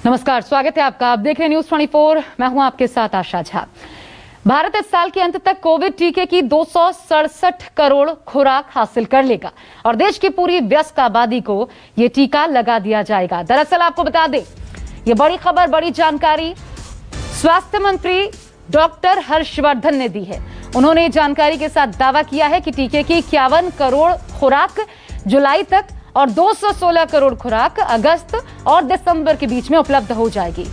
नमस्कार, स्वागत है आपका। आप देख रहे हैं न्यूज 24। मैं हूं आपके साथ आशा झा। भारत इस साल के अंत तक कोविड टीके की 267 करोड़ खुराक हासिल कर लेगा और देश की पूरी वयस्क आबादी को ये टीका लगा दिया जाएगा। दरअसल आपको बता दें, ये बड़ी खबर, बड़ी जानकारी स्वास्थ्य मंत्री डॉक्टर हर्षवर्धन ने दी है। उन्होंने जानकारी के साथ दावा किया है कि टीके की 51 करोड़ खुराक जुलाई तक और 216 करोड़ खुराक अगस्त और दिसंबर के बीच में उपलब्ध हो जाएगी।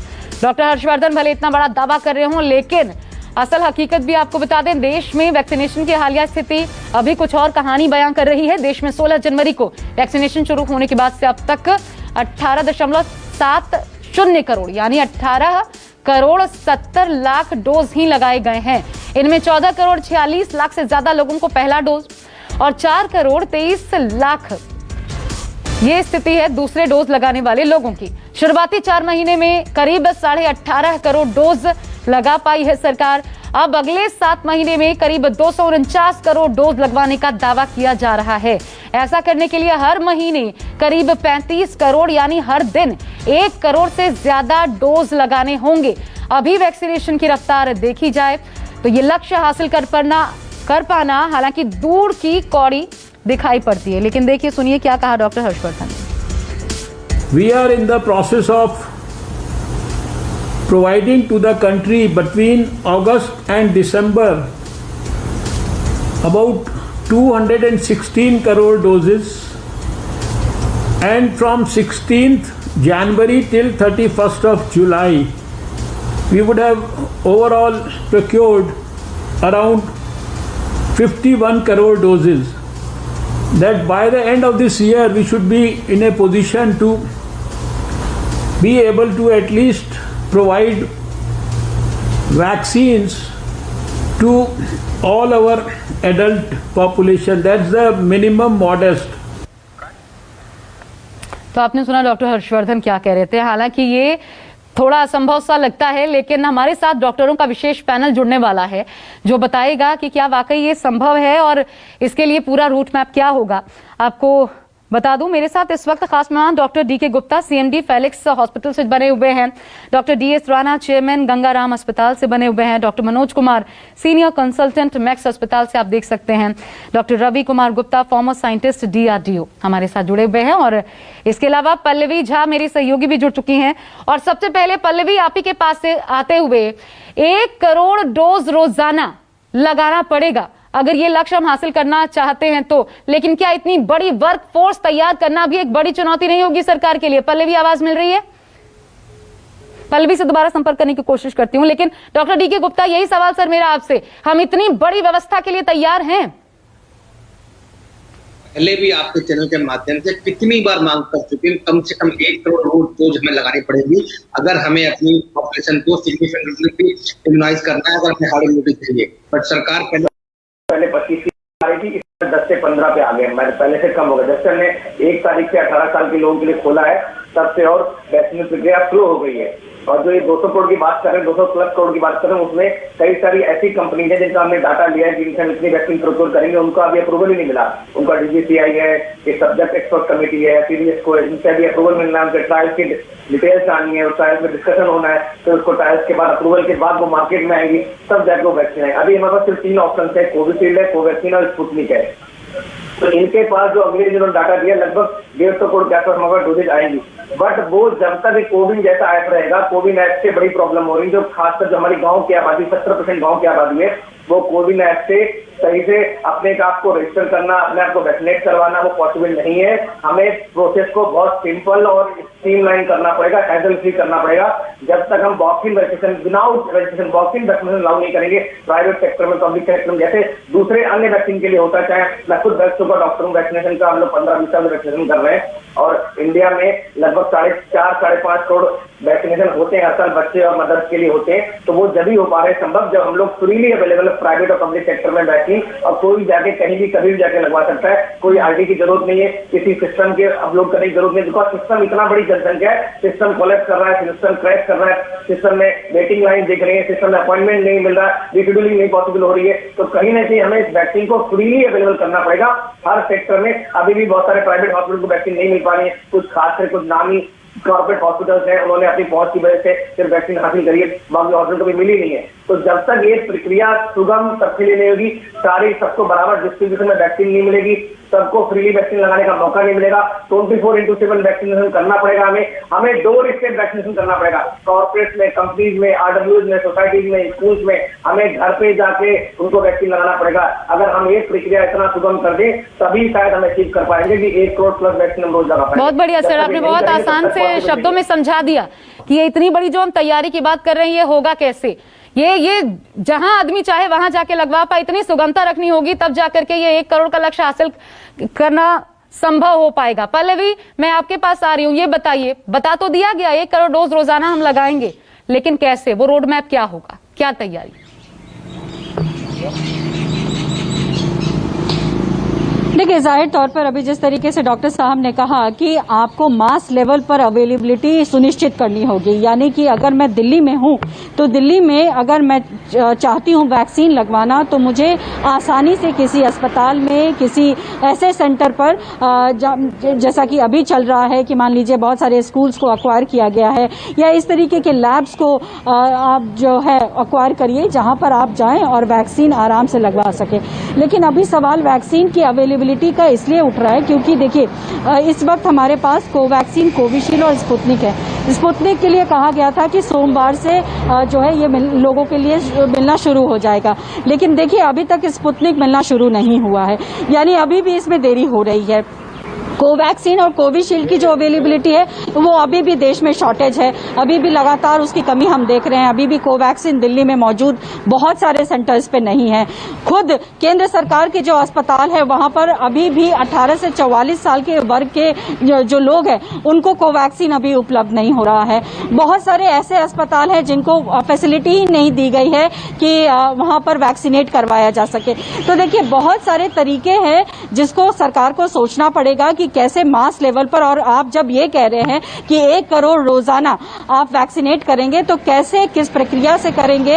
डॉक्टर हर्षवर्धन भले इतना बड़ा दावा कर रहे हों, लेकिन असल हकीकत भी आपको बता दें, देश में वैक्सीनेशन की हालिया स्थिति अभी कुछ और कहानी बयां कर रही है। देश में 16 जनवरी को वैक्सीनेशन शुरू होने के बाद से अब तक 18.70 करोड़ यानी 18 करोड़ 70 लाख डोज ही लगाए गए हैं। इनमें 14 करोड़ 46 लाख से ज्यादा लोगों को पहला डोज और 4 करोड़ 23 लाख ये स्थिति है दूसरे डोज लगाने वाले लोगों की। शुरुआती 4 महीने में करीब 18.5 करोड़ डोज लगा पाई है सरकार। अब अगले 7 महीने में करीब 249 करोड़ डोज लगवाने का दावा किया जा रहा है। ऐसा करने के लिए हर महीने करीब 35 करोड़ यानी हर दिन 1 करोड़ से ज्यादा डोज लगाने होंगे। अभी वैक्सीनेशन की रफ्तार देखी जाए तो ये लक्ष्य हासिल कर पाना हालांकि दूर की कौड़ी दिखाई पड़ती है। लेकिन देखिए, सुनिए क्या कहा डॉक्टर हर्षवर्धन ने। We are in the process of providing to the country between August and December about 216 crore doses, and from 16th January till 31st of July we would have overall procured around 51 crore doses. That by the end of this year we should be in a position to be able to at least provide vaccines to all our adult population. That's the minimum modest. तो आपने सुना doctor Harshvardhan क्या कह रहे थे। हालांकि ये थोड़ा असंभव सा लगता है, लेकिन हमारे साथ डॉक्टरों का विशेष पैनल जुड़ने वाला है जो बताएगा कि क्या वाकई ये संभव है और इसके लिए पूरा रूट मैप क्या होगा। आपको बता दूं, मेरे साथ इस वक्त खास मेहमान डॉक्टर डी के गुप्ता, सीएमडी फेलिक्स हॉस्पिटल से बने हुए हैं, doctor DS Rana, chairman Gangaram अस्पताल से बने हुए हैं, doctor Manoj Kumar, senior consultant Max अस्पताल से आप देख सकते हैं, doctor Ravi Kumar Gupta, former scientist DRDO हमारे साथ जुड़े हुए हैं, और इसके अलावा पल्लवी झा मेरी सहयोगी भी जुड़ चुकी हैं। और सबसे पहले पल्लवी, आप ही के पास से आते हुए, 1 करोड़ डोज रोजाना लगाना पड़ेगा अगर ये लक्ष्य हम हासिल करना चाहते हैं तो, लेकिन क्या इतनी बड़ी वर्क फोर्स तैयार करना भी एक बड़ी चुनौती नहीं होगी सरकार के लिए? पल्लवी, आवाज मिल रही है? पल्लवी से दोबारा संपर्क करने की कोशिश करती हूं। लेकिन डॉक्टर डी के गुप्ता, यही सवाल सर मेरा आपसे, हम इतनी बड़ी व्यवस्था के लिए तैयार हैं? पहले भी आपके चैनल के माध्यम से कितनी बार मांग कर चुके हैं, कम से कम 1 करोड़ डोज हमें लगानी पड़ेगी अगर हमें अपनी पॉपुलेशन को सिग्निफिकेंटली इम्यूनाइज करना है, अगर हमें हार्ड इम्यूनिटी चाहिए। बट सरकार पहले 25 आ रही थी, 10 से 15 पे आ गए, पहले से कम हो गया। जब से हमने 1 तारीख से 18 साल के लोगों के लिए खोला है, तब से और वैक्सीन प्रक्रिया स्लो हो गई है। और जो ये 200 करोड़ की बात कर रहे हैं, 200 प्लस करोड़ की बात कर रहे हैं, उसमें कई सारी ऐसी कंपनी है जिनका हमने डाटा लिया है, जिनसे हम इतनी वैक्सीन प्रोक्योर करेंगे, उनका अभी अप्रूवल ही नहीं मिला। उनका डीजीसीआई है, एक सब्जेक्ट एक्सपर्ट कमेटी है, सीडीएस को, इनसे अभी अप्रूवल मिलना है, उनके ट्रायल्स की डिटेल्स आनी है, और ट्रायल्स में डिस्कशन होना है, फिर उसको ट्रायल्स के बाद अप्रूवल के बाद वो मार्केट में आएंगी, तब जाकर वो वैक्सीन है। अभी हमारे पास सिर्फ 3 ऑप्शन है, कोविशील्ड है, कोवैक्सीन और स्पुतनिक है। तो इनके पास जो अगले जिन्होंने डाटा दिया, लगभग 150 करोड़ के आसपास हमारे डोजेज आएंगी। बट वो जब तक कोविन जैसा ऐप रहेगा, कोविन ऐप से बड़ी प्रॉब्लम हो रही है। जो खासकर जो हमारी गांव की आबादी, 70% गांव की आबादी है, वो कोविन ऐप से सही से अपने आप को रजिस्टर करना, अपने आप को वैक्सीनेट करवाना वो पॉसिबल नहीं है। हमें प्रोसेस को बहुत सिंपल और स्ट्रीमलाइन करना पड़ेगा, हैसल फ्री करना पड़ेगा। जब तक हम walk-in registration, without registration walk-in vaccination लागू नहीं करेंगे प्राइवेट सेक्टर में, पब्लिक सेक्टर में, जैसे दूसरे अन्य वैक्सीन के लिए होता है। चाहे मैं खुद सुपर डॉक्टर हूँ, वैक्सीनेशन का हम लोग 15-20 साल वैक्सीनेशन कर रहे हैं, और इंडिया में लगभग 4.5 करोड़ वैक्सीनेशन होते हैं हर साल, बच्चे और मदर्स के लिए होते हैं। तो वो जब ही हो पा रहे संभव जब हम लोग फ्रीली अवेलेबल प्राइवेट और पब्लिक सेक्टर में वैक्सीन, और कोई भी जाके कहीं भी कभी भी जाके लगवा सकता है। कोई आईडी की जरूरत नहीं है, किसी सिस्टम के अपलोड करने की जरूरत नहीं, बिकॉज सिस्टम इतना बड़ी जनसंख्या है, सिस्टम कोलैप्स कर रहा है, सिस्टम क्रैश कर रहा है, सिस्टम में वेटिंग लाइन दिख रही है, सिस्टम में अपॉइंटमेंट नहीं मिल रहा है, रिशेड्यूलिंग नहीं पॉसिबल हो रही है। तो कहीं ना कहीं हमें इस वैक्सीन को फ्रीली अवेलेबल करना पड़ेगा हर सेक्टर में। अभी भी बहुत सारे प्राइवेट हॉस्पिटल को वैक्सीन नहीं मिल पा रही है, कुछ खास कर कुछ नामी कॉर्पोरेट हॉस्पिटल्स हैं, उन्होंने अपनी पहुंच की वजह से सिर्फ वैक्सीन हासिल करी है, बाकी हॉस्पिटल को भी मिली नहीं है। तो जब तक ये प्रक्रिया सुगम सबके लिए नहीं होगी, सबको बराबर डिस्ट्रीब्यूशन में वैक्सीन नहीं मिलेगी, सबको फ्रीली वैक्सीन लगाने का मौका नहीं मिलेगा, 24/7 वैक्सीनेशन करना पड़ेगा। हमें डोर स्टेप वैक्सीनेशन करना पड़ेगा। कॉर्पोरेट में, कंपनीज में, RWs में, सोसाइटीज में, स्कूल्स में हमें घर पे जाके उनको वैक्सीन लगाना पड़ेगा। अगर हम ये प्रक्रिया इतना सुगम कर दें, तभी शायद हम अचीव कर पाएंगे कि 1 करोड़ प्लस वैक्सीन हम रोज लगा पाएंगे। बहुत बढ़िया सर, आपने बहुत आसान से शब्दों में समझा दिया कि ये इतनी बड़ी जो हम तैयारी की बात कर रहे हैं, ये होगा कैसे। ये जहां आदमी चाहे वहां जाके लगवा पाए, इतनी सुगमता रखनी होगी, तब जाकर के ये 1 करोड़ का लक्ष्य हासिल करना संभव हो पाएगा। पल्लवी, मैं आपके पास आ रही हूँ, ये बताइए, बता तो दिया गया 1 करोड़ डोज रोजाना हम लगाएंगे, लेकिन कैसे, वो रोड मैप क्या होगा, क्या तैयारी? देखिए, जाहिर तौर पर अभी जिस तरीके से डॉक्टर साहब ने कहा कि आपको मास लेवल पर अवेलेबिलिटी सुनिश्चित करनी होगी, यानी कि अगर मैं दिल्ली में हूं तो दिल्ली में अगर मैं चाहती हूं वैक्सीन लगवाना, तो मुझे आसानी से किसी अस्पताल में, किसी ऐसे सेंटर पर, जैसा कि अभी चल रहा है कि मान लीजिए बहुत सारे स्कूल्स को अक्वायर किया गया है, या इस तरीके के लैब्स को आप जो है अक्वायर करिए, जहां पर आप जाएं और वैक्सीन आराम से लगवा सके। लेकिन अभी सवाल वैक्सीन की अवेलेबिलिटी का इसलिए उठ रहा है क्योंकि देखिए, इस वक्त हमारे पास कोवैक्सीन, कोविशील्ड और स्पुतनिक है। स्पुतनिक के लिए कहा गया था कि सोमवार से जो है ये लोगों के लिए मिलना शुरू हो जाएगा, लेकिन देखिए अभी तक स्पुतनिक मिलना शुरू नहीं हुआ है, यानी अभी भी इसमें देरी हो रही है। कोवैक्सीन और कोविशील्ड की जो अवेलेबिलिटी है वो अभी भी देश में शॉर्टेज है, अभी भी लगातार उसकी कमी हम देख रहे हैं। अभी भी कोवैक्सीन दिल्ली में मौजूद बहुत सारे सेंटर्स पे नहीं है। खुद केंद्र सरकार के जो अस्पताल है वहां पर अभी भी 18 से 44 साल के वर्ग के जो लोग हैं उनको कोवैक्सीन अभी उपलब्ध नहीं हो रहा है। बहुत सारे ऐसे अस्पताल हैं जिनको फैसिलिटी ही नहीं दी गई है कि वहां पर वैक्सीनेट करवाया जा सके। तो देखिए, बहुत सारे तरीके हैं जिसको सरकार को सोचना पड़ेगा कि कैसे मास लेवल पर, और आप जब ये कह रहे हैं कि 1 करोड़ रोजाना आप वैक्सीनेट करेंगे तो कैसे, किस प्रक्रिया से करेंगे,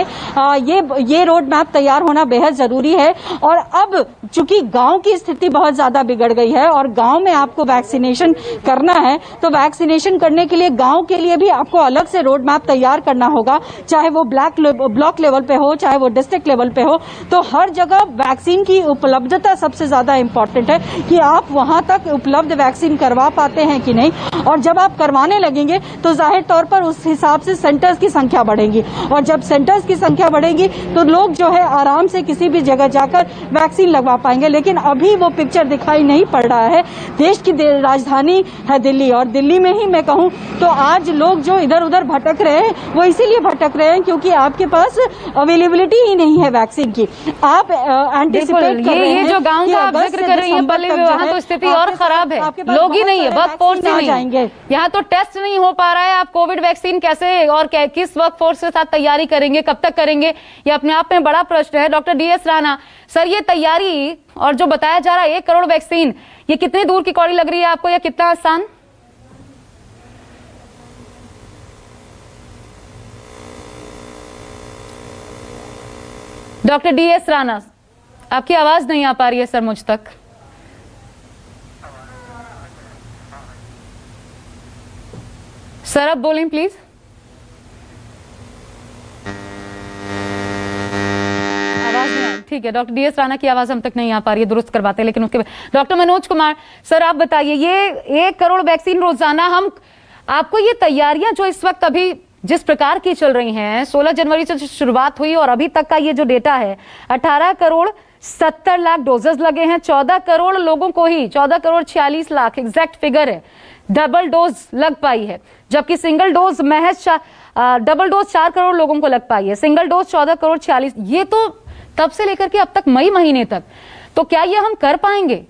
ये रोड मैप तैयार होना बेहद जरूरी है। और अब चूंकि गांव की स्थिति बहुत ज्यादा बिगड़ गई है और गांव में आपको वैक्सीनेशन करना है, तो वैक्सीनेशन करने के लिए गांव के लिए भी आपको अलग से रोड मैप तैयार करना होगा, चाहे वो ब्लॉक लेवल पे हो, चाहे वो डिस्ट्रिक्ट लेवल पे हो। तो हर जगह वैक्सीन की उपलब्धता सबसे ज्यादा इंपॉर्टेंट है कि आप वहां तक उपलब्ध वैक्सीन करवा पाते हैं कि नहीं। और जब आप करवाने लगेंगे तो जाहिर तौर पर उस हिसाब से सेंटर्स की संख्या बढ़ेगी, और जब सेंटर्स की संख्या बढ़ेगी तो लोग जो है आराम से किसी भी जगह जाकर वैक्सीन लगवा पाएंगे। लेकिन अभी वो पिक्चर दिखाई नहीं पड़ रहा है। देश की राजधानी है दिल्ली, और दिल्ली में ही मैं कहूं तो आज लोग जो इधर उधर भटक रहे हैं वो इसीलिए भटक रहे हैं क्योंकि आपके पास अवेलेबिलिटी ही नहीं है वैक्सीन की। आप एंटिसिपेट कर रहे हैं, ये जो गांव का आप जिक्र कर रही हैं पल्लवी, वहां तो स्थिति और खराब है, लोग ही नहीं है, वर्क फोर्स नहीं है, यहाँ तो टेस्ट नहीं हो पा रहा है। आप कोविड वैक्सीन कैसे और किस वर्क फोर्स के साथ तैयारी करेंगे, कब तक करेंगे, ये अपने आप में बड़ा प्रश्न है। डॉक्टर DS राणा सर, ये तैयारी और जो बताया जा रहा है 1 करोड़ वैक्सीन, ये कितनी दूर की कौड़ी लग रही है आपको या कितना आसान? डॉक्टर DS राणा, आपकी आवाज नहीं आ पा रही है सर मुझ तक। सर अब बोलें प्लीज। आवाज नहीं आ रही, ठीक है। डॉक्टर DS राणा की आवाज हम तक नहीं आ पा रही है, दुरुस्त करवाते हैं। लेकिन उसके बाद डॉक्टर मनोज कुमार सर, आप बताइए, ये 1 करोड़ वैक्सीन रोजाना, हम आपको ये तैयारियां जो इस वक्त अभी जिस प्रकार की चल रही हैं, 16 जनवरी से शुरुआत हुई और अभी तक का ये जो डेटा है, 18 करोड़ 70 लाख डोजेस लगे हैं, 14 करोड़ लोगों को ही, 14 करोड़ 46 लाख एग्जैक्ट फिगर है, डबल डोज लग पाई है, जबकि सिंगल डोज महज डबल डोज 4 करोड़ लोगों को लग पाई है, सिंगल डोज 14 करोड़ 46। ये तो तब से लेकर के अब तक मई महीने तक, तो क्या ये हम कर पाएंगे?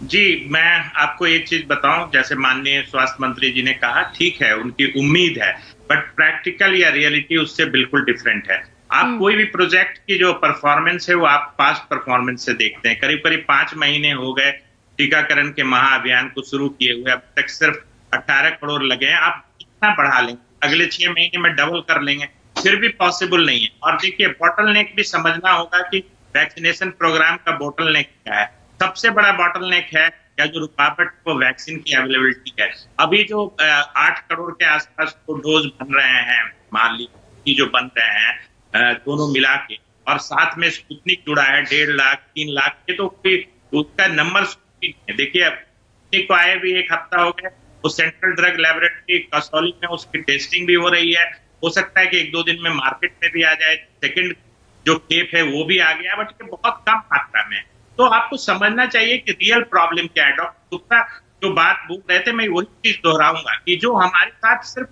जी, मैं आपको एक चीज बताऊं, जैसे माननीय स्वास्थ्य मंत्री जी ने कहा, ठीक है, उनकी उम्मीद है, बट प्रैक्टिकल या रियलिटी उससे बिल्कुल डिफरेंट है। आप कोई भी प्रोजेक्ट की जो परफॉर्मेंस है वो आप पास्ट परफॉर्मेंस से देखते हैं। करीब करीब 5 महीने हो गए टीकाकरण के महाअभियान को शुरू किए हुए, अब तक सिर्फ 18 करोड़ लगे हैं। आप कितना बढ़ा लेंगे, अगले 6 महीने में डबल कर लेंगे, फिर भी पॉसिबल नहीं है। और देखिए, बॉटलनेक भी समझना होगा कि वैक्सीनेशन प्रोग्राम का बॉटलनेक क्या है। सबसे बड़ा बॉटलनेक है या जो रुकावट वो वैक्सीन की अवेलेबिलिटी है। अभी जो 8 करोड़ के आसपास तो डोज बन रहे हैं, मान लीजिए जो बन रहे हैं दोनों मिला के, और साथ में स्पुतनिक जुड़ा है 1.5 लाख 3 लाख के, तो उसका नंबर देखिए स्पुतनिक को आए भी 1 हफ्ता हो गया, वो सेंट्रल ड्रग लेबोरेटरी कसौली में उसकी टेस्टिंग भी हो रही है, हो सकता है कि 1-2 दिन में मार्केट में भी आ जाए, सेकंड जो खेप है वो भी आ गया, बट ये बहुत कम मात्रा में। तो आपको समझना चाहिए कि रियल प्रॉब्लम क्या है। डॉक्टर गुप्ता जो बात बोल रहे थे, मैं वही चीज दोहराऊंगा कि जो हमारे साथ सिर्फ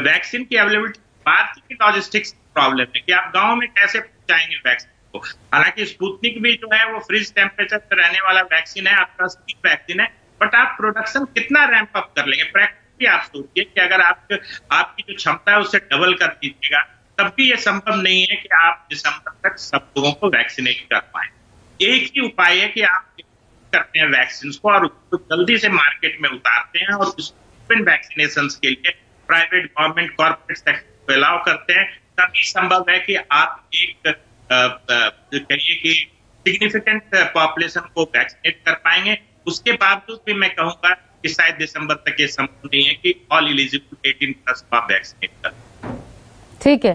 वैक्सीन की अवेलेबिलिटी बात की लॉजिस्टिक्स प्रॉब्लम है कि आप गांव में कैसे पहुंचाएंगे वैक्सीन को। हालांकि स्पुतनिक भी जो है वो फ्रिज टेम्परेचर पर रहने वाला वैक्सीन है, आपका स्टीक वैक्सीन है, बट आप प्रोडक्शन कितना रैंप अप कर लेंगे। प्रैक्टिकली आप सोचिए कि अगर आपकी जो क्षमता है उसे डबल कर दीजिएगा, तब भी ये संभव नहीं है कि आप दिसंबर तक सब लोगों को वैक्सीनेट कर पाए। एक ही उपाय है कि आप करते हैं वैक्सीन को और उसको जल्दी से मार्केट में उतारते हैं और वैक्सीनेशन के लिए प्राइवेट गवर्नमेंट कॉर्पोरेट सेक्टर को अलाउ करते हैं, तभी संभव है कि आप एक कहिए कि सिग्निफिकेंट पॉपुलेशन को वैक्सीनेट कर पाएंगे। उसके बावजूद भी मैं कहूंगा कि शायद दिसंबर तक ये संभव नहीं है कि ऑल एलिजिबल 18+ को आप वैक्सीनेट कर। ठीक है,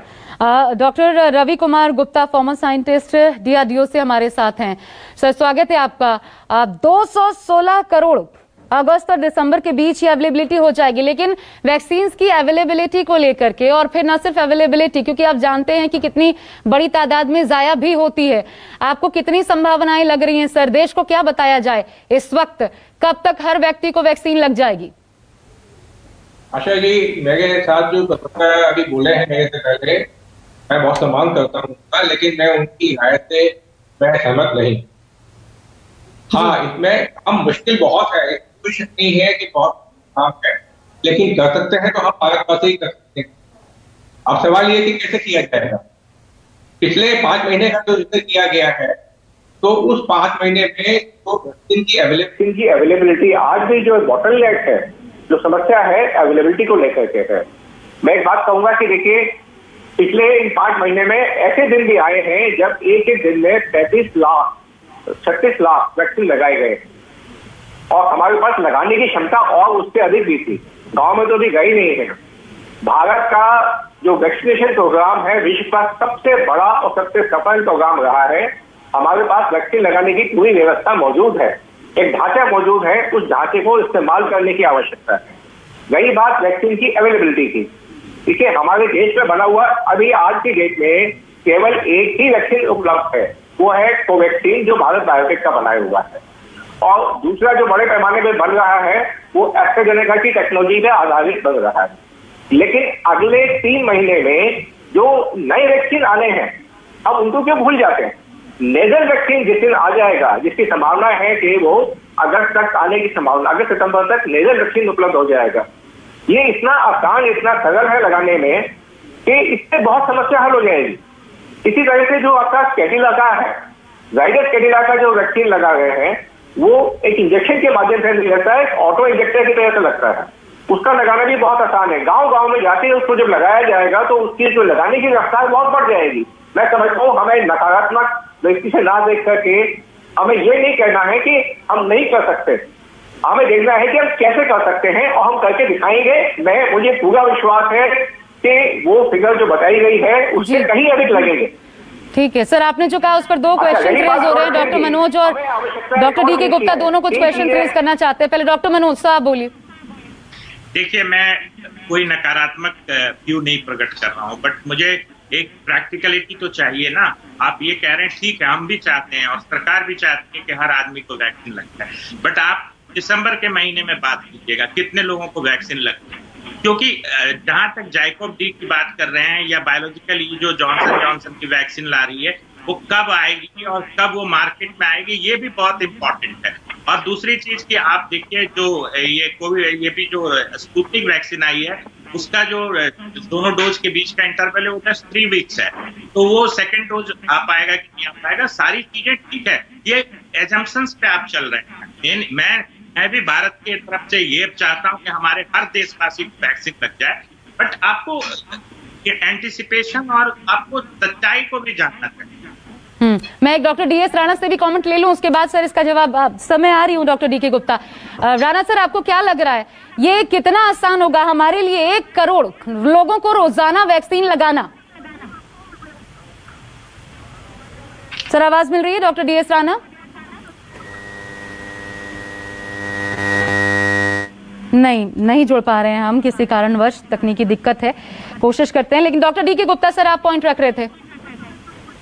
doctor Ravi Kumar Gupta former scientist DRDO से हमारे साथ हैं। सर स्वागत है आपका। 216 करोड़ अगस्त और दिसंबर के बीच ही अवेलेबिलिटी हो जाएगी, लेकिन वैक्सीन की अवेलेबिलिटी को लेकर के, और फिर न सिर्फ अवेलेबिलिटी, क्योंकि आप जानते हैं कि कितनी बड़ी तादाद में जाया भी होती है, आपको कितनी संभावनाएं लग रही हैं सर? देश को क्या बताया जाए इस वक्त, कब तक हर व्यक्ति को वैक्सीन लग जाएगी? आशा जी, मेरे साथ जो पत्रकार अभी बोले हैं मेरे से पहले, मैं बहुत सम्मान करता हूँ, लेकिन मैं उनकी राय से मैं सहमत नहीं। हाँ, इसमें काम मुश्किल बहुत है, कुछ नहीं है कि बहुत काम है, लेकिन कर सकते हैं तो हम भारतवासी कर सकते हैं। अब सवाल ये कि कैसे किया जाएगा। पिछले 5 महीने का जो जिक्र किया गया है, तो उस 5 महीने में तो वैक्सीन की अवेलेबिलिटी आज भी जो बॉटलनेक है, जो समस्या है अवेलेबिलिटी को लेकर के है। मैं एक बात कहूंगा कि देखिए, पिछले इन 5 महीने में ऐसे दिन भी आए हैं जब एक दिन में 36 लाख वैक्सीन लगाए गए, और हमारे पास लगाने की क्षमता और उससे अधिक भी थी। गांव में तो अभी गई नहीं है। भारत का जो वैक्सीनेशन प्रोग्राम है विश्व का सबसे बड़ा और सबसे सफल प्रोग्राम रहा है। हमारे पास वैक्सीन लगाने की पूरी व्यवस्था मौजूद है, एक ढांचा मौजूद है, उस ढांचे को इस्तेमाल करने की आवश्यकता है। वही बात वैक्सीन की अवेलेबिलिटी की, देखिए हमारे देश में बना हुआ अभी आज की डेट में केवल एक ही वैक्सीन उपलब्ध है, वो है कोवैक्सीन, जो भारत बायोटेक का बनाया हुआ है, और दूसरा जो बड़े पैमाने पर बन रहा है वो एस्ट्राजेनेका की टेक्नोलॉजी पे आधारित बन रहा है। लेकिन अगले 3 महीने में जो नए वैक्सीन आने हैं, अब उनको क्यों भूल जाते हैं? नेजल वैक्सीन जिस दिन आ जाएगा, जिसकी संभावना है कि वो अगस्त तक आने की संभावना, अगस्त सितंबर तक नेजल वैक्सीन उपलब्ध हो जाएगा। ये इतना आसान, इतना सरल है लगाने में कि इससे बहुत समस्या हल हो जाएगी। इसी तरह से जो आपका कैडिला का है, जाइडस कैडिला का जो वैक्सीन लगा गए हैं, वो एक इंजेक्शन के माध्यम से नहीं लगता है, ऑटो इंजेक्टर की तरह से लगता है। उसका लगाना भी बहुत आसान है। गांव गांव में जाते ही उसको जब लगाया जाएगा तो उसकी जो लगाने की रफ्तार बहुत बढ़ जाएगी। मैं समझता हूँ हमें नकारात्मक दृष्टि से ना देख करके हमें ये नहीं कहना है कि हम नहीं कर सकते, हमें देखना है कि हम कैसे कर सकते हैं और हम करके दिखाएंगे। मुझे पूरा विश्वास है कि वो फिगर जो बताई गई है उससे कहीं अधिक लगेंगे। ठीक है सर, आपने जो कहा उस पर 2 क्वेश्चन रेज हो रहे हैं। डॉक्टर मनोज और डॉक्टर DK गुप्ता दोनों कुछ क्वेश्चन रेज करना चाहते हैं। पहले डॉक्टर मनोज साहब बोलिए। देखिए, मैं कोई नकारात्मक व्यू नहीं प्रकट कर रहा हूं, बट मुझे एक प्रैक्टिकलिटी तो चाहिए ना। आप ये कह रहे हैं, ठीक है, हम भी चाहते हैं और सरकार भी चाहती है कि हर आदमी को वैक्सीन लगता है, बट आप दिसंबर के महीने में बात कीजिएगा कितने लोगों को वैक्सीन लगती है। क्योंकि जहां तक जाइकोव डी की बात कर रहे हैं या बायोलॉजिकल जो जॉनसन की वैक्सीन ला रही है, वो कब आएगी और कब वो मार्केट में आएगी, ये भी बहुत इंपॉर्टेंट है। और दूसरी चीज कि आप देखिए, जो ये भी जो स्पुतनिक वैक्सीन आई है, उसका जो दोनों डोज के बीच का इंटरवल है वो 3 वीक्स है, तो वो सेकंड डोज आ पाएगा कि नहीं आ पाएगा, सारी चीजें ठीक है। ये एजम्पशंस पे आप चल रहे हैं। मैं भी भारत की तरफ से ये चाहता हूं कि हमारे हर देशवासी को वैक्सीन लग जाए, बट आपको ये एंटिसिपेशन और आपको सच्चाई को भी जानना चाहिए। मैं एक डॉक्टर डीएस राणा से भी कमेंट ले लूं, उसके बाद सर इसका जवाब समय आ रही हूं। डॉक्टर डी के गुप्ता, राणा सर आपको क्या लग रहा है, ये कितना आसान होगा हमारे लिए 1 करोड़ लोगों को रोजाना वैक्सीन लगाना? सर आवाज मिल रही है डॉक्टर डीएस राणा? नहीं जुड़ पा रहे हैं हम, किसी कारणवश तकनीकी दिक्कत है, कोशिश करते हैं। लेकिन डॉक्टर डी के गुप्ता सर आप पॉइंट रख रहे थे।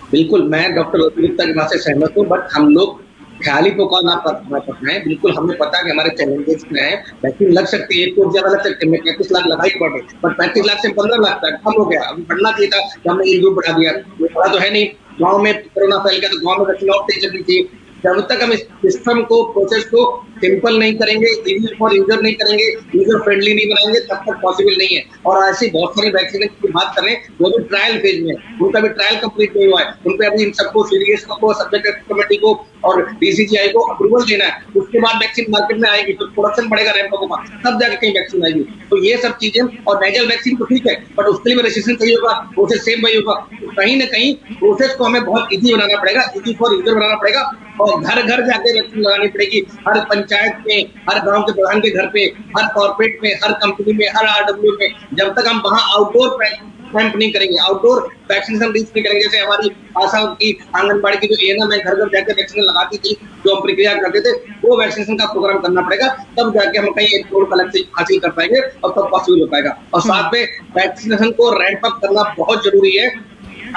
बिल्कुल, मैं डॉक्टर गुप्ता की बात से सहमत हूँ, बट हम लोग ख्याली पुकार ना पकड़ना है। बिल्कुल हमें पता है कि हमारे चैलेंजेस में है, वैक्सीन लग सकती है, एक ज्यादा लग सकती है, 35 लाख लगाई पड़े, पर 35 लाख से 15 लाख तक कम हो गया। अभी बढ़ना चाहिए था, हमने एक ग्रुप बढ़ा दिया, ये बढ़ा तो है नहीं। गाँव में कोरोना फैल गया तो गाँव में वैक्सीन और तेज लगनी चाहिए। जब तक हम इस सिस्टम को, प्रोसेस को सिंपल नहीं करेंगे, इजी फॉर यूजर नहीं करेंगे, यूजर फ्रेंडली नहीं बनाएंगे, तब तक पॉसिबल नहीं है। और ऐसी बहुत सारी वैक्सीन की बात करें, वो भी ट्रायल फेज में, उनका भी ट्रायल कंप्लीट नहीं हुआ है। उन पर अभी इन सबको सीडीएस को, सब्जेक्ट कमेटी को और डीसीजीआई को अप्रूवल देना है, उसके बाद वैक्सीन मार्केट में आएगी, तो प्रोडक्शन बढ़ेगा, रैंप अप होगा, तब जाके कहीं वैक्सीन आएगी। तो ये सब चीजें, और नेजल वैक्सीन तो ठीक है, बट उसके लिए रजिस्ट्रेशन चाहिए होगा, प्रोसेस सेम वही होगा। तो कहीं ना कहीं प्रोसेस को हमें बहुत ईजी बनाना पड़ेगा, ईजी फॉर यूजर बनाना पड़ेगा, और घर घर जाके वैक्सीन लगानी पड़ेगी। हर पंचायत में, हर गांव के प्रधान के घर पे, हर कॉर्पोरेट में, हर कंपनी में, हर आरडब्ल्यू में। जब तक हम वहां आउटडोर कैंप नहीं करेंगे, आउटडोर वैक्सीनेशन रीच नहीं करेंगे, जैसे हमारी आशा की आंगनबाड़ी की जो एएनएम है, घर घर जाके वैक्सीन लगाती थी, जो हम प्रक्रिया करते थे, वो वैक्सीनेशन का प्रोग्राम करना पड़ेगा, तब जाके हम कहीं 1 करोड़ का लक्ष्य हासिल कर पाएंगे, और तब पॉसिबल हो पाएगा। और साथ में वैक्सीनेशन को रैंप अप करना बहुत जरूरी है।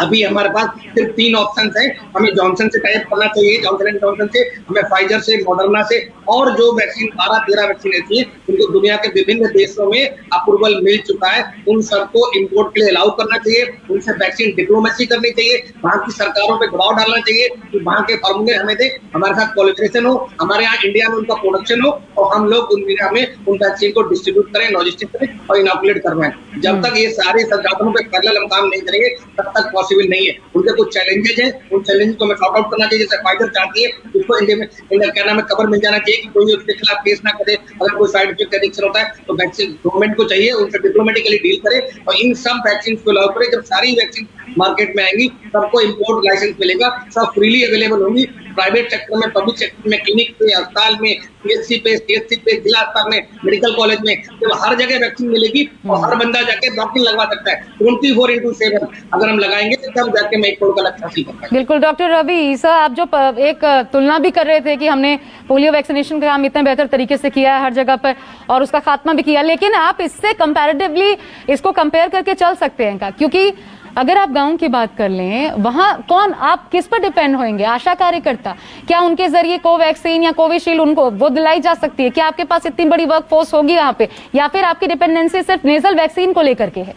अभी हमारे पास सिर्फ 3 ऑप्शन हैं। हमें जॉनसन से टाइप करना चाहिए, जॉनसन से, हमें फाइजर से, मॉडर्ना से, और जो वैक्सीन 12-13 वैक्सीन ऐसी है उनको दुनिया के विभिन्न देशों में अप्रूवल मिल चुका है, उन सबको इंपोर्ट के लिए अलाउ करना चाहिए, उनसे वैक्सीन डिप्लोमेसी करनी चाहिए, वहां की सरकारों पे दबाव डालना चाहिए कि वहां के फार्मूले हमें दे, हमारे साथ कोलैबोरेशन हो, हमारे यहाँ इंडिया में उनका प्रोडक्शन हो, और हम लोग उन इंडिया में उन वैक्सीन को डिस्ट्रीब्यूट करें, लॉजिस्टिक करें और इनॉकुलेट करवाएं। जब तक ये सारे संसाधनों पे पैरेलल हम काम नहीं करेंगे, तब तक पॉसिबल नहीं है। उनके कुछ चैलेंजेस हैं, उन चैलेंजेस को हमें सॉर्ट आउट करना चाहिए। जैसे फाइजर चाहती है उसको इंडिया में क्या नाम है, कवर मिल जाना चाहिए कि कोई उसके खिलाफ केस ना करे, अगर कोई साइड इफेक्ट एडिक्शन होता है तो वैक्सीन गवर्नमेंट को चाहिए, उनसे डिप्लोमेटिकली डील करे, और इन सब वैक्सीन को अलाउ करे। जब सारी वैक्सीन मार्केट में आएंगी, सबको इंपोर्ट लाइसेंस मिलेगा, सब फ्रीली अवेलेबल होंगी, प्राइवेट सेक्टर में, पब्लिक सेक्टर में, क्लिनिक पे, अस्पताल में, पीएचसी पे, सीएचसी पे, जिला अस्पताल में, मेडिकल कॉलेज में, जब हर जगह वैक्सीन मिलेगी और हर बंदा जाके वैक्सीन लगवा सकता है 24/7 अगर हम लगाएंगे, तब जाके मैं 1 करोड़ का लक्ष्य हासिल कर पाएंगे। बिल्कुल डॉक्टर रवि सर, आप जो एक तुलना भी कर रहे थे कि हमने पोलियो वैक्सीनेशन का काम इतने बेहतर तरीके से किया है हर जगह पर, और उसका खात्मा भी किया, लेकिन आप इससे कंपैरेटिवली इसको कंपेयर करके चल सकते हैं क्या? क्योंकि अगर आप गांव की बात कर लें, वहां कौन, आप किस पर डिपेंड होंगे? आशा कार्यकर्ता, क्या उनके जरिए कोवैक्सीन या कोविशील्ड उनको वो दिलाई जा सकती है? क्या आपके पास इतनी बड़ी वर्कफोर्स होगी यहाँ पे, या फिर आपकी डिपेंडेंसी सिर्फ नेजल वैक्सीन को लेकर के है?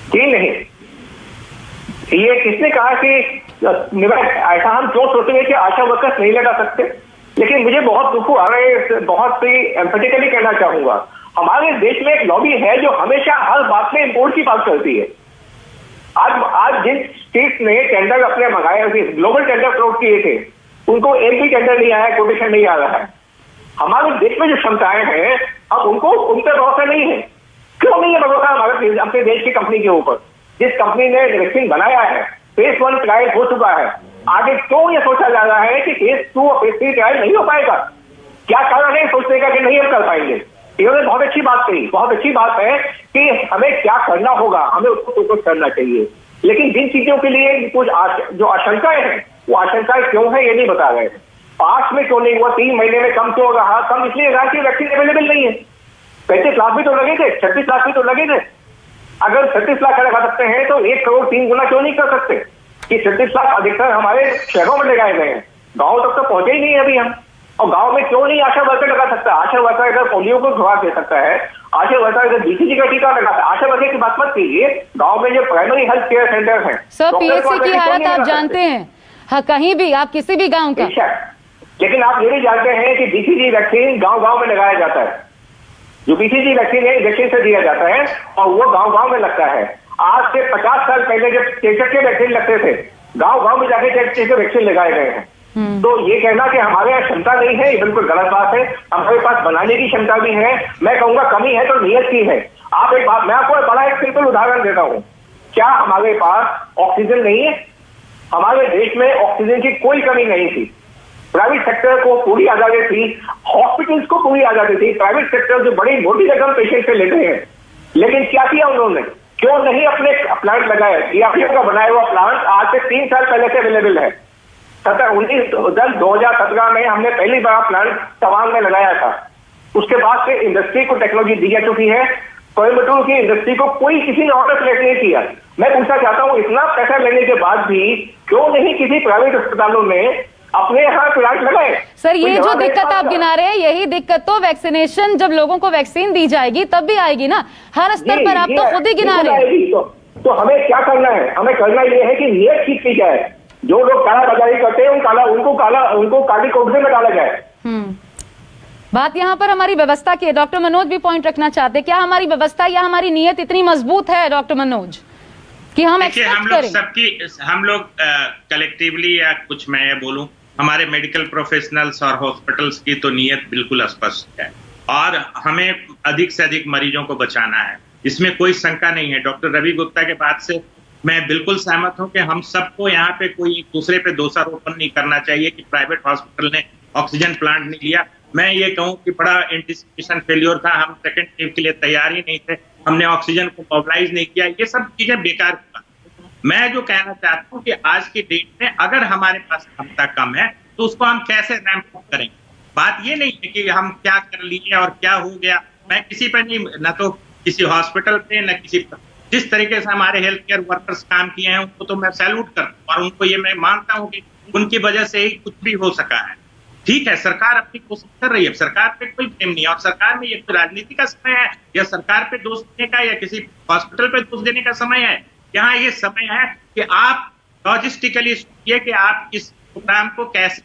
जी नहीं, ये किसने कहा कि ऐसा हम क्यों सोचेंगे कि आशा वर्कर्स नहीं लगा सकते? लेकिन मुझे बहुत दुख हुआ, मैं बहुत ही एम्फेटिकली कहना चाहूंगा, हमारे देश में एक लॉबी है जो हमेशा हर बात में इंपोर्ट की बात करती है। आज जिन स्टेट ने टेंडर अपने मंगाए, ग्लोबल टेंडर फ्लोट किए थे, उनको एक भी टेंडर नहीं आया, कोटेशन नहीं आ रहा है। हमारे देश में जो क्षमताएं हैं, अब उनको उन पर भरोसा नहीं है। क्यों नहीं है भरोसा हमारे अपने देश की कंपनी के ऊपर? जिस कंपनी ने वैक्सीन बनाया है, फेज 1 ट्रायल हो चुका है, आगे क्यों ये सोचा जा रहा है कि फेज 2 और फेज 3 ट्रायल नहीं हो पाएगा? क्या कारण है सोचने का कि नहीं हम कर पाएंगे? इन्होंने बहुत अच्छी बात कही, बहुत अच्छी बात है कि हमें क्या करना होगा, हमें उसको फोकस करना चाहिए। लेकिन जिन चीजों के लिए कुछ जो आशंकाएं हैं, वो आशंकाएं क्यों है ये नहीं बता रहे। पास में क्यों नहीं हुआ, 3 महीने में कम क्यों रहा? कम इसलिए रहा कि वैक्सीन अवेलेबल नहीं है। 35 लाख भी तो लगे थे, 36 लाख भी तो लगे थे। अगर 36 लाख लगा सकते हैं तो 1 करोड़ 3 गुना क्यों नहीं कर सकते? कि 36 लाख अधिकतर हमारे शहरों में लगाए गए हैं, गाँव तक तो पहुंचे ही नहीं है अभी हम। और गांव में क्यों नहीं आशा वर्कर लगा सकता? आशा वर्कर अगर पोलियो को खुराक दे सकता है, आशा वर्कर अगर बीसीजी का टीका लगा सकता है, आशा वर्कर की बात मत कीजिए, गांव में जो प्राइमरी हेल्थ केयर सेंटर है, सर पीएचसी की हालत आप जानते हैं, हाँ, कहीं भी आप किसी भी गांव का, लेकिन आप ये भी जानते हैं कि बीसीजी वैक्सीन गांव-गांव में लगाया जाता है। जो बीसीजी वैक्सीन है इंजेक्शन से दिया जाता है और वो गांव-गांव में लगता है। आज से 50 साल पहले जब चेचक के वैक्सीन लगते थे, गांव-गांव में जाके चेचक के वैक्सीन लगाए गए हैं। तो ये कहना कि हमारे यहाँ क्षमता नहीं है, ये बिल्कुल गलत बात है। हमारे पास बनाने की क्षमता भी है, मैं कहूंगा कमी है तो नियत की है। आप एक बात, मैं आपको बड़ा एक सिंपल उदाहरण देता हूँ। क्या हमारे पास ऑक्सीजन नहीं है? हमारे देश में ऑक्सीजन की कोई कमी नहीं थी। प्राइवेट सेक्टर को पूरी आजादी थी, हॉस्पिटल्स को पूरी आजादी थी। प्राइवेट सेक्टर जो बड़ी मोटी रकम पेशेंट से लेते हैं, लेकिन क्या किया उन्होंने? क्यों नहीं अपने प्लांट लगाए? डीआरडीओ का बनाया हुआ प्लांट आज से 3 साल पहले से अवेलेबल है। 2017 में हमने पहली बार प्लांट तवांग में लगाया था। उसके बाद से इंडस्ट्री को टेक्नोलॉजी दी जा चुकी है। कोयम्बटूर की इंडस्ट्री को कोई किसी ने ऑर्डर प्लेस नहीं किया। मैं पूछना चाहता हूं, इतना पैसा लेने के बाद भी क्यों नहीं किसी प्राइवेट अस्पतालों में अपने यहाँ प्लांट लगाए? सर, ये जो दिक्कत आप गिना रहे हैं, यही दिक्कत तो वैक्सीनेशन, जब लोगों को वैक्सीन दी जाएगी तब भी आएगी ना, हर स्तर पर। आप तो खुद ही गिना रहे हैं। तो हमें क्या करना है? हमें करना यह है कि नियत ठीक की जाए। जो लोग कालाबाजारी करते हैं उनको काली कोठरी में डाला जाए। बात यहाँ पर हमारी व्यवस्था की है। डॉक्टर मनोज भी पॉइंट रखना चाहते हैं। क्या हमारी व्यवस्था या हमारी नीयत इतनी मजबूत है डॉक्टर मनोज कि हम एक्सपेक्ट करें? हम लोग कलेक्टिवली, या कुछ मैं ये बोलूं, हमारे मेडिकल प्रोफेशनल्स और हॉस्पिटल्स की तो नीयत बिल्कुल स्पष्ट है और हमें अधिक से अधिक मरीजों को बचाना है, इसमें कोई शंका नहीं है। डॉक्टर रवि गुप्ता के बात से मैं बिल्कुल सहमत हूं कि हम सबको यहाँ पे कोई दूसरे पे दोषारोपण नहीं करना चाहिए कि प्राइवेट हॉस्पिटल ने ऑक्सीजन प्लांट नहीं लिया। मैं ये कहूं कि बड़ा एंटिसिपेशन फेल्योर था, हम सेकेंड वेव के लिए तैयार ही नहीं थे, हमने ऑक्सीजन को मोबिलाइज नहीं किया, ये सब चीजें बेकार हुआ। मैं जो कहना चाहता हूं कि आज की डेट में अगर हमारे पास क्षमता कम है तो उसको हम कैसे रैंप अप करेंगे। बात ये नहीं है कि हम क्या कर लिए और क्या हो गया। मैं किसी पर नहीं, न तो किसी हॉस्पिटल पे, न किसी पर, जिस तरीके से हमारे हेल्थ केयर वर्कर्स काम किए हैं उनको तो मैं सैल्यूट करता हूं और उनको ये मैं मानता हूं कि उनकी वजह से ही कुछ भी हो सका है। ठीक है, सरकार अपनी कोशिश कर रही है, सरकार पे कोई ब्लेम नहीं है और सरकार में ये कोई राजनीति का समय है या सरकार पे दोष देने का या किसी हॉस्पिटल पे दोष देने का समय है। यहाँ ये समय है कि आप लॉजिस्टिकली सोचिए कि आप इस प्रोग्राम को कैसे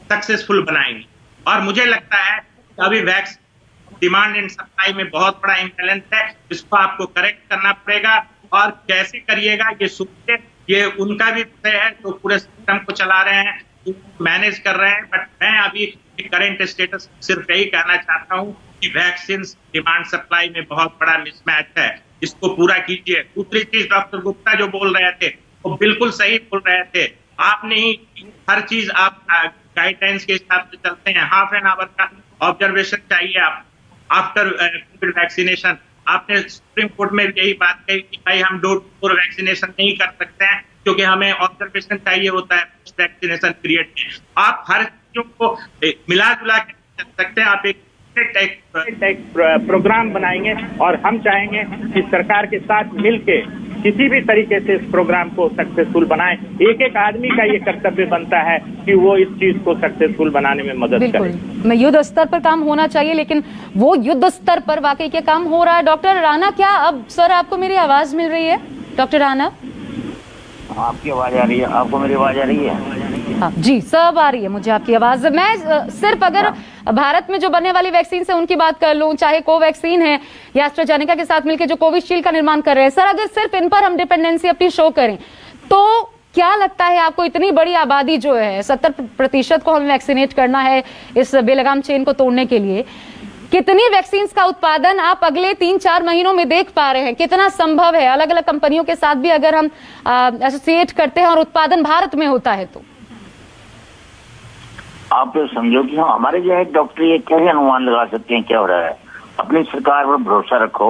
सक्सेसफुल बनाएंगे। और मुझे लगता है कि अभी वैक्सीन डिमांड एंड सप्लाई में बहुत बड़ा इम्बैलेंस है, इसको आपको करेक्ट करना पड़ेगा और कैसे करिएगा ये सोचिए। ये उनका भी विषय है जो पूरे सिस्टम को चला रहे हैं, मैनेज कर रहे हैं। बट मैं अभी करंट स्टेटस सिर्फ यही कहना चाहता हूं कि वैक्सीन डिमांड सप्लाई में बहुत बड़ा मिसमैच है, इसको पूरा कीजिए। दूसरी चीज, डॉक्टर गुप्ता जो बोल रहे थे वो बिल्कुल सही बोल रहे थे। आपने ही हर चीज आप गाइडलाइंस के हिसाब से चलते हैं। हाफ एन आवर का ऑब्जर्वेशन चाहिए आप आफ्टर कोविड वैक्सीनेशन। आपने सुप्रीम कोर्ट में यही बात कही कि भाई हम डोर टू डोर वैक्सीनेशन नहीं कर सकते हैं क्योंकि हमें ऑब्जर्वेशन चाहिए होता है पोस्ट वैक्सीनेशन पीरियड में। आप हर चीजों को मिला जुला के चल सकते हैं। आप एक प्रोग्राम बनाएंगे और हम चाहेंगे कि सरकार के साथ मिलके किसी भी तरीके से इस प्रोग्राम को सक्सेसफुल बनाएं। एक एक आदमी का ये कर्तव्य बनता है कि वो इस चीज को सक्सेसफुल बनाने में मदद करे। मैं युद्ध स्तर पर काम होना चाहिए, लेकिन वो युद्ध स्तर पर वाकई क्या काम हो रहा है? डॉक्टर राणा, क्या अब सर आपको मेरी आवाज मिल रही है? डॉक्टर राणा, आपकी आवाज आ रही है? आपको मेरी आवाज आ रही है? हाँ जी, सब आ रही है मुझे आपकी आवाज। मैं सिर्फ अगर भारत में जो बनने वाली वैक्सीन से उनकी बात कर लूं, चाहे कोवैक्सीन है या एस्ट्राजेनेका के साथ मिलकर जो कोविशील्ड का निर्माण कर रहे हैं, सर अगर सिर्फ इन पर हम डिपेंडेंसी अपनी शो करें तो क्या लगता है आपको, इतनी बड़ी आबादी जो है 70% को हमें वैक्सीनेट करना है इस बेलगाम चेन को तोड़ने के लिए, कितनी वैक्सीन का उत्पादन आप अगले 3-4 महीनों में देख पा रहे हैं? कितना संभव है अलग अलग कंपनियों के साथ भी अगर हम एसोसिएट करते हैं और उत्पादन भारत में होता है तो? आप तो समझो कि हम हमारे जो है डॉक्टर ये कैसे अनुमान लगा सकते हैं क्या हो रहा है? अपनी सरकार पर भरोसा रखो,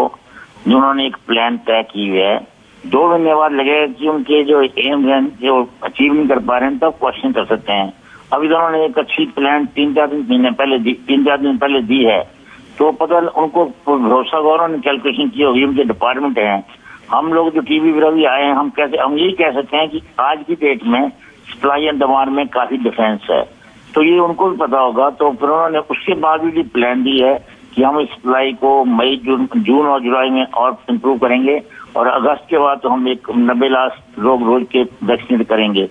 जिन्होंने एक प्लान तय की हुई है। 2 महीने बाद लगेगा कि उनके जो एम है जो अचीव नहीं कर पा रहे हैं तब क्वेश्चन कर सकते हैं। अभी तो उन्होंने एक अच्छी प्लान 3-4 दिन पहले दी है, तो पता उनको भरोसा होगा, उन्होंने कैलकुलेशन की होगी, उनके डिपार्टमेंट है। हम लोग जो टीवी पर अभी आए हैं, हम यही कह सकते हैं कि आज की डेट में सप्लाई एंड डिमांड में काफी डिफरेंस है, तो ये उनको भी पता होगा। तो फिर उन्होंने उसके बाद भी प्लान दी है कि हम इस सप्लाई को मई, जून और जुलाई में और इम्प्रूव करेंगे और अगस्त के बाद तो हम 90 लाख लोग रोज के वैक्सीनेट करेंगे।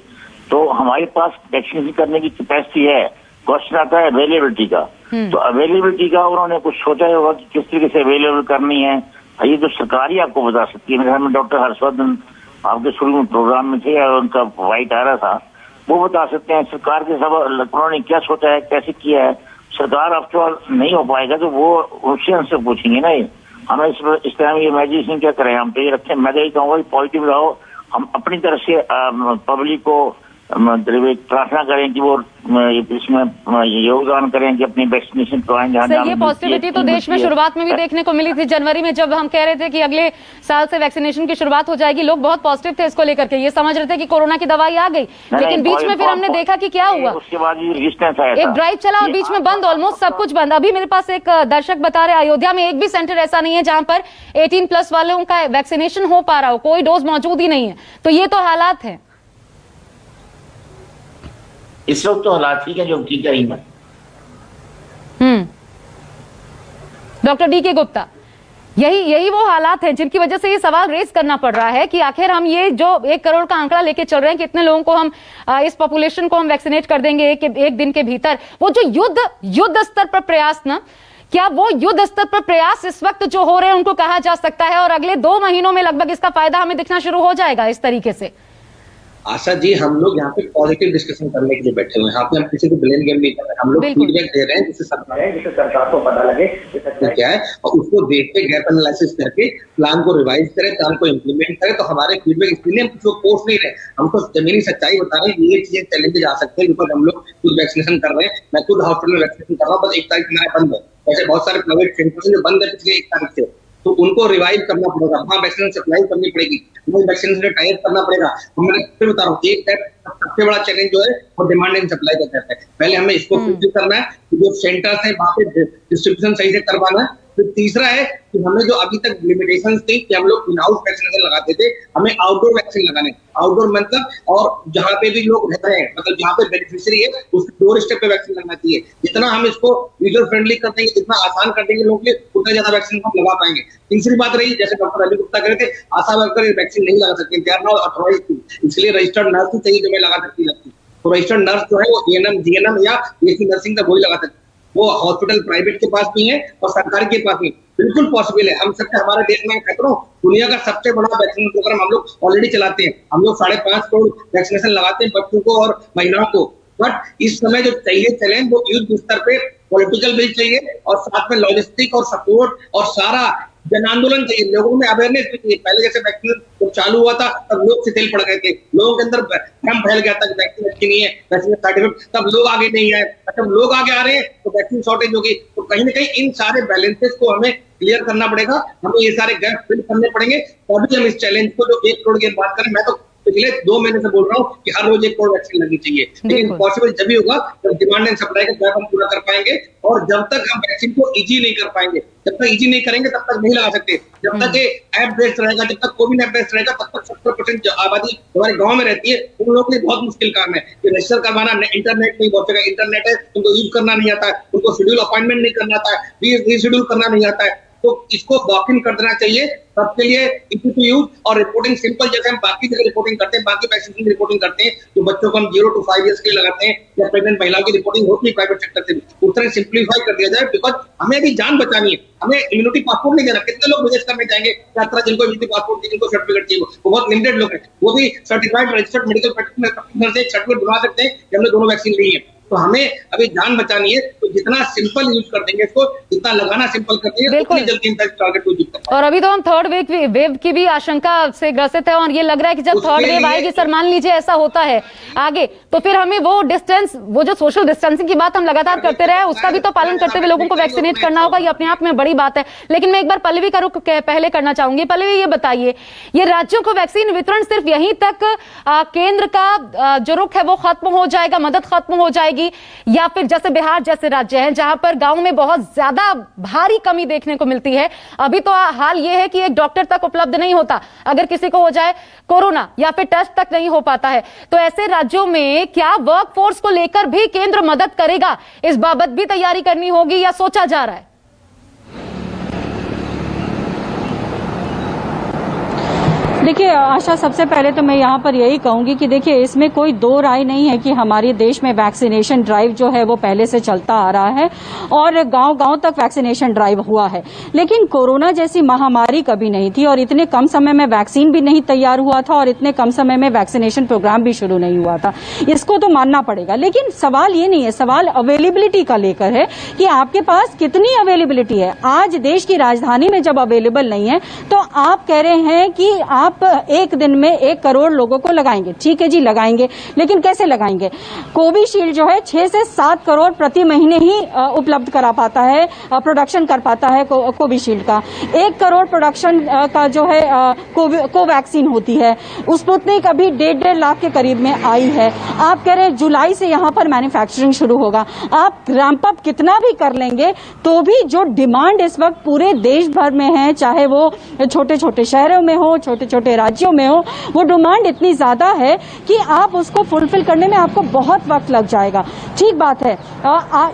तो हमारे पास वैक्सीनेशन करने की कैपेसिटी है। क्वेश्चन आता है अवेलेबिलिटी का, तो अवेलेबिलिटी का उन्होंने कुछ सोचा ही होगा कि किस तरीके से अवेलेबल करनी है। ये तो सरकार ही आपको बता सकती है। मेरे ख्याल में डॉक्टर हर्षवर्धन आपके शुरू में प्रोग्राम में थे और उनका वाइट आ रहा था, वो बता सकते हैं सरकार के सब उन्होंने क्या सोचा है, कैसे किया है। सरकार आफ्टर ऑल नहीं हो पाएगा तो वो उससे हमसे पूछेंगे ना। हमें इस टाइम ये इमेजिनेशन क्या करें, हम तो ये रखें। मैं तो यही कहूँगा पॉजिटिव रहो, हम अपनी तरफ से पब्लिक को प्रार्थना करें कि वो इसमें योगदान करें कि अपनी वैक्सीनेशन करवाएं। सर, ये पॉजिटिविटी तो देश में शुरुआत में भी देखने को मिली थी जनवरी में, जब हम कह रहे थे कि अगले साल से वैक्सीनेशन की शुरुआत हो जाएगी। लोग बहुत पॉजिटिव थे इसको लेकर के, ये समझ रहे थे कि कोरोना की दवाई आ गई, लेकिन बीच में फिर हमने देखा कि क्या हुआ, उसके बाद रेजिस्टेंस आया, एक ड्राइव चला और बीच में बंद, ऑलमोस्ट सब कुछ बंद। अभी मेरे पास एक दर्शक बता रहे अयोध्या में एक भी सेंटर ऐसा नहीं है जहां पर 18+ वालों का वैक्सीनेशन हो पा रहा हो, कोई डोज मौजूद ही नहीं है। तो ये तो हालात है इस वक्त, तो हालात ठीक है जो टीका ही है। Doctor DK. गुप्ता, यही वो हालात हैं जिनकी वजह से ये सवाल रेज करना पड़ रहा है कि आखिर हम ये जो 1 करोड़ का आंकड़ा लेके चल रहे हैं, कितने लोगों को हम इस पॉपुलेशन को हम वैक्सीनेट कर देंगे एक दिन के भीतर। वो जो युद्ध स्तर पर प्रयास ना, क्या वो युद्ध स्तर पर प्रयास इस वक्त जो हो रहे हैं उनको कहा जा सकता है और अगले 2 महीनों में लगभग इसका फायदा हमें दिखना शुरू हो जाएगा इस तरीके से? आशा जी, हम लोग यहाँ पे पॉजिटिव डिस्कशन करने के लिए बैठे हुए हैं, यहाँ पे हम किसी को ब्लेम गेम नहीं कर रहे हैं। हम लोग फीडबैक दे रहे हैं जिससे सरकार को पता लगे क्या है, और उसको देख के गैप एनालिसिस करके प्लान को रिवाइज करें, प्लान को इम्प्लीमेंट करें। तो हमारे फीडबैक, इसलिए हम कुछ पोस्ट नहीं रहे, हम तो जमीनी सच्चाई बता रहे हैं। ये चीजें चैलेंजेस आ सकते हैं बिकॉज हम लोग खुद वैक्सीनेशन कर रहे हैं। मैं खुद हॉस्पिटल में वैक्सीनेशन कर रहा हूँ, बस 1 तारीख हमारा बंद है। ऐसे बहुत सारे प्राइवेट सेंटर जो बंद है पिछले 1 तारीख से, तो उनको रिवाइव करना पड़ेगा, वहां वैक्सीन सप्लाई करनी पड़ेगी, वैक्सीन से टाइप करना पड़ेगा। मैं फिर बता रहा हूँ, एक सबसे बड़ा चैलेंज जो है वो डिमांड एंड सप्लाई का कहता है। पहले हमें इसको फिक्स करना है, जो सेंटर्स है वहां पे डिस्ट्रीब्यूशन सही से करवाना है। फिर तीसरा है कि हमें जो अभी तक लिमिटेशंस थी कि हम लोग इन हाउस वैक्सीनेशन लगाते थे, हमें आउटडोर वैक्सीन लगाने। आउटडोर मतलब, और जहाँ पे भी लोग रह रहे हैं, मतलब जहाँ पे बेनिफिशियरी है उसके डोर स्टेप पे वैक्सीन लगना चाहिए। जितना हम इसको यूजर फ्रेंडली कर देंगे, जितना आसान कर देंगे लोगों के लिए, उतना ज्यादा वैक्सीन हम लगा पाएंगे। तीसरी बात रही, जैसे डॉक्टर अली गुप्ता कह रहे थे, आशा वर्कर वैक्सीन नहीं लगा सकते, दे आर नॉट ऑथराइज्ड, इसलिए रजिस्टर्ड नर्स ही चाहिए जो मैं लगा सकती है। तो रजिस्टर्ड नर्स जो है वो एएनएम, जीएनएम या बीएससी नर्सिंग का वही लगा सकते हैं। वो हॉस्पिटल प्राइवेट के पास भी है और सरकारी के पास भी बिल्कुल पॉसिबल है। हम सबसे, हमारे देश में कहता हूँ दुनिया का सबसे बड़ा वैक्सीन प्रोग्राम हम लोग ऑलरेडी चलाते हैं। हम लोग 5.5 करोड़ वैक्सीनेशन लगाते हैं बच्चों को और महिलाओं को। बट इस समय जो चाहिए चैलेंज वो युद्ध स्तर पे पॉलिटिकल विल चाहिए और साथ में लॉजिस्टिक और सपोर्ट और सारा जन आंदोलन चाहिए। लोगों में अवेयरनेस भी चाहिए। पहले जैसे वैक्सीन जब चालू हुआ था तब लोग शिथिल पड़ गए थे, लोगों के अंदर भ्रम फैल गया था कि वैक्सीन अच्छी नहीं है, वैक्सीन साइड इफेक्ट, तब लोग आगे नहीं आए। जब लोग आगे आ रहे हैं तो वैक्सीन शॉर्टेज होगी। तो कहीं ना कहीं इन सारे बैलेंसेस को हमें क्लियर करना पड़ेगा, हमें ये सारे गैप फिल करने पड़ेंगे, तभी हम इस चैलेंज को जो 1 करोड़ की बात करें। मैं तो पिछले 2 महीने से बोल रहा हूँ कि हर रोज 1 करोड़ वैक्सीन लगनी चाहिए, लेकिन पॉसिबल जब भी होगा जब डिमांड एंड सप्लाई का गैप हम पूरा कर पाएंगे। और जब तक हम वैक्सीन को इजी नहीं कर पाएंगे, जब तक इजी नहीं करेंगे तब तक नहीं लगा सकते। जब तक ये ऐप बेस्ड रहेगा, जब तक कोविन ऐप बेस्ड रहेगा, तब तक 70% आबादी हमारे गांव में रहती है, उन लोगों के लिए बहुत मुश्किल काम है। रजिस्टर करवाना, इंटरनेट नहीं, बहुत जगह इंटरनेट है उनको यूज करना नहीं आता है, उनको शेड्यूल अपॉइंटमेंट नहीं करना आता है, रीशेड्यूल करना नहीं आता है। तो इसको वॉक इन कर देना चाहिए सबके लिए, इजी टू यूज और रिपोर्टिंग सिंपल, जैसे हम बाकी जगह रिपोर्टिंग करते हैं, बाकी वैक्सीन की रिपोर्टिंग करते हैं, जो बच्चों को हम 0 to 5 years के लिए लगाते हैं या प्रेग्नेंट महिलाओं की रिपोर्टिंग होती है प्राइवेट सेक्टर से भी, उतना सिंप्लीफाई कर दिया जाए। बिकॉज हमें भी जान बचानी है, हमें इम्यूनिटी पासपोर्ट नहीं देना। कितने लोग विदेश करने जाएंगे यात्रा, जिनको इम्यूनिटी पासपोर्ट चाहिए, जिनको सर्टिफिकेट चाहिए, वो बहुत लिमिटेड लोग हैं। वो भी सर्टिफाइड रजिस्टर्ड मेडिकल प्रैक्टिशनर से एक सर्टिफिकेट बनवा सकते हैं कि हमने दोनों वैक्सीन ली है। तो हमें अभी जान बचानी है, तो जितना सिंपल यूज कर देंगे इसको, जितना लगाना सिंपल कर देंगे, उतनी जल्दी इन टारगेट को अचीव कर पाएंगे। और अभी तो हम 3rd वेव की भी आशंका से ग्रसित है और ये लग रहा है कि जब 3rd वेव आएगी, सर मान लीजिए ऐसा होता है आगे, तो फिर हमें वो डिस्टेंस, वो जो सोशल डिस्टेंसिंग की बात हम लगातार करते रहे, उसका भी तो पालन करते हुए लोगों को वैक्सीनेट करना होगा। ये अपने आप में बड़ी बात है। लेकिन मैं एक बार पल्लवी का रुख पहले करना चाहूंगी। पल्लवी, ये बताइए, ये राज्यों को वैक्सीन वितरण सिर्फ यहीं तक केंद्र का जो रुख है वो खत्म हो जाएगा, मदद खत्म हो जाएगी, या फिर जैसे बिहार जैसे राज्य हैं जहां पर गांव में बहुत ज्यादा भारी कमी देखने को मिलती है? अभी तो हाल यह है कि एक डॉक्टर तक उपलब्ध नहीं होता अगर किसी को हो जाए कोरोना, या फिर टेस्ट तक नहीं हो पाता है। तो ऐसे राज्यों में क्या वर्कफोर्स को लेकर भी केंद्र मदद करेगा? इस बाबत भी तैयारी करनी होगी या सोचा जा रहा है? देखिए आशा, सबसे पहले तो मैं यहाँ पर यही कहूंगी कि देखिए इसमें कोई 2 राय नहीं है कि हमारे देश में वैक्सीनेशन ड्राइव जो है वो पहले से चलता आ रहा है और गांव-गांव तक वैक्सीनेशन ड्राइव हुआ है। लेकिन कोरोना जैसी महामारी कभी नहीं थी और इतने कम समय में वैक्सीन भी नहीं तैयार हुआ था और इतने कम समय में वैक्सीनेशन प्रोग्राम भी शुरू नहीं हुआ था, इसको तो मानना पड़ेगा। लेकिन सवाल ये नहीं है, सवाल अवेलेबिलिटी का लेकर है कि आपके पास कितनी अवेलेबिलिटी है। आज देश की राजधानी में जब अवेलेबल नहीं है तो आप कह रहे हैं कि आप आप एक दिन में 1 करोड़ लोगों को लगाएंगे, ठीक है जी लगाएंगे, लेकिन कैसे लगाएंगे? कोविशील्ड जो है 6 से 7 करोड़ प्रति महीने ही उपलब्ध करा पाता है, प्रोडक्शन कर पाता है कोविशील्ड का। 1 करोड़ प्रोडक्शन का जो है कोवैक्सीन होती है। स्पुतनिक अभी 1.5 लाख के करीब में आई है। आप कह रहे हैं जुलाई से यहाँ पर मैन्युफैक्चरिंग शुरू होगा। आप रैंप अप कितना भी कर लेंगे तो भी जो डिमांड इस वक्त पूरे देश भर में है, चाहे वो छोटे छोटे शहरों में हो, छोटे छोटे राज्यों में हो, वो डिमांड इतनी ज्यादा है कि आप उसको फुलफिल करने में आपको बहुत वक्त लग जाएगा। ठीक बात है,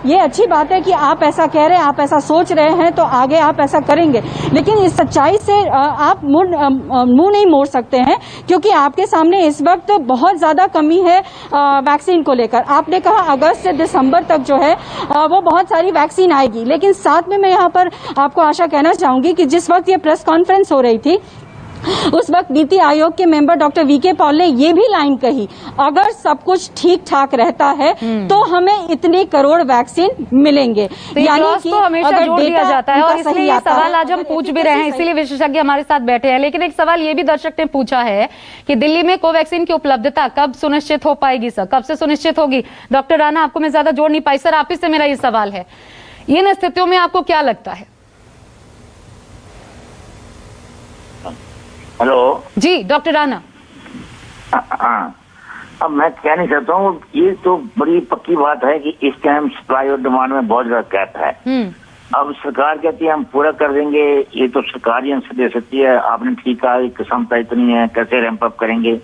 ये अच्छी बात है कि आप ऐसा कह रहे हैं, आप ऐसा सोच रहे हैं, तो आगे आप ऐसा करेंगे, लेकिन इस सच्चाई से आप मुंह नहीं मोड़ सकते हैं, क्योंकि आपके सामने इस वक्त बहुत ज्यादा कमी है वैक्सीन को लेकर। आपने कहा अगस्त से दिसंबर तक जो है वो बहुत सारी वैक्सीन आएगी, लेकिन साथ में मैं यहाँ पर आपको आशा कहना चाहूंगी कि जिस वक्त ये प्रेस कॉन्फ्रेंस हो रही थी उस वक्त नीति आयोग के मेंबर डॉक्टर वीके पॉल ने ये भी लाइन कही, अगर सब कुछ ठीक ठाक रहता है तो हमें इतने करोड़ वैक्सीन मिलेंगे। तो यानी कि तो हमेशा जोड़ दिया जाता है, और इसलिए ये सवाल आज हम पूछ भी रहे हैं, इसीलिए विशेषज्ञ हमारे साथ बैठे हैं। लेकिन एक सवाल ये भी दर्शक ने पूछा है कि दिल्ली में कोवैक्सीन की उपलब्धता कब सुनिश्चित हो पाएगी सर, कब से सुनिश्चित होगी? डॉक्टर राणा, आपको मैं ज्यादा जोड़ नहीं पाई सर, आप ही से मेरा ये सवाल है, इन स्थितियों में आपको क्या लगता है? हेलो जी डॉक्टर राणा। हाँ, अब मैं कह नहीं सकता हूँ, ये तो बड़ी पक्की बात है कि इस टाइम सप्लाई और डिमांड में बहुत ज्यादा गैप है। अब सरकार कहती है हम पूरा कर देंगे, ये तो सरकार ही आंसर दे सकती है। आपने ठीक कहा क्षमता इतनी है, कैसे रैंप अप करेंगे,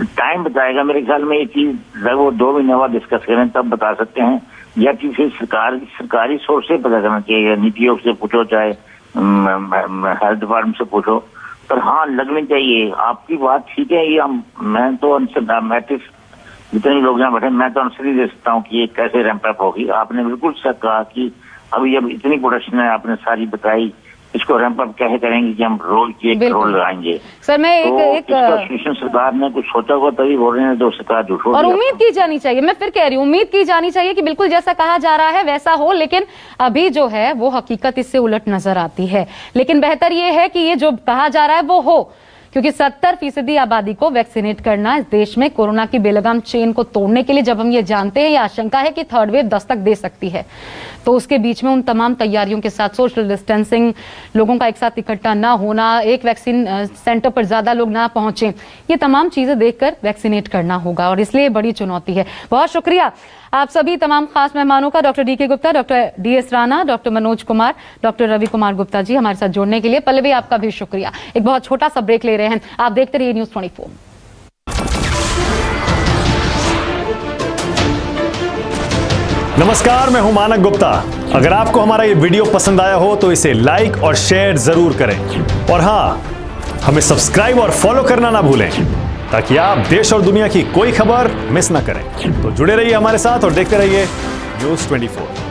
टाइम बताएगा। मेरे ख्याल में ये चीज लगभग 2 महीने बाद डिस्कस करें तब बता सकते हैं, या किसी सरकारी सोर्स से पता करना चाहिए, नीति आयोग से पूछो, चाहे हेल्थ डिपार्टमेंट से पूछो, पर हाँ लगनी चाहिए। आपकी बात ठीक है, ये मैं तो मैट्रिक्स जितने लोग यहाँ बैठे मैं तो आंसर ही दे सकता हूँ कि ये कैसे रैंप अप होगी। आपने बिल्कुल सच कहा कि अभी अब इतनी प्रोडक्शन है, आपने सारी बताई, इसको रैंप अप कैसे करेंगे कि हम रोज की 1 करोड़ लगाएंगे। सर मैं सरकार ने कुछ सोचा होगा तभी बोल रहे हैं, तो सरकार झूठ। और उम्मीद की जानी चाहिए, मैं फिर कह रही हूँ, उम्मीद की जानी चाहिए कि बिल्कुल जैसा कहा जा रहा है वैसा हो, लेकिन अभी जो है वो हकीकत इससे उलट नजर आती है। लेकिन बेहतर ये है कि ये जो कहा जा रहा है वो हो, क्योंकि 70% आबादी को वैक्सीनेट करना इस देश में कोरोना की बेलगाम चेन को तोड़ने के लिए, जब हम ये जानते हैं, ये आशंका है कि 3rd वेव दस्तक दे सकती है, तो उसके बीच में उन तमाम तैयारियों के साथ सोशल डिस्टेंसिंग, लोगों का एक साथ इकट्ठा ना होना, एक वैक्सीन सेंटर पर ज्यादा लोग ना पहुंचे, ये तमाम चीजें देखकर वैक्सीनेट करना होगा, और इसलिए बड़ी चुनौती है। बहुत शुक्रिया आप सभी तमाम खास मेहमानों का, doctor DK Gupta, doctor DS Rana, doctor Manoj Kumar, doctor Ravi Kumar Gupta ji, हमारे साथ जुड़ने के लिए। पल्लवी, आपका भी शुक्रिया। एक बहुत छोटा सा ब्रेक ले रहे हैं, आप देखते रहिए न्यूज़ 24। नमस्कार, मैं हूं मानक गुप्ता। अगर आपको हमारा ये वीडियो पसंद आया हो तो इसे लाइक और शेयर जरूर करें, और हां, हमें सब्सक्राइब और फॉलो करना ना भूलें, ताकि आप देश और दुनिया की कोई खबर मिस ना करें। तो जुड़े रहिए हमारे साथ और देखते रहिए न्यूज़ 24।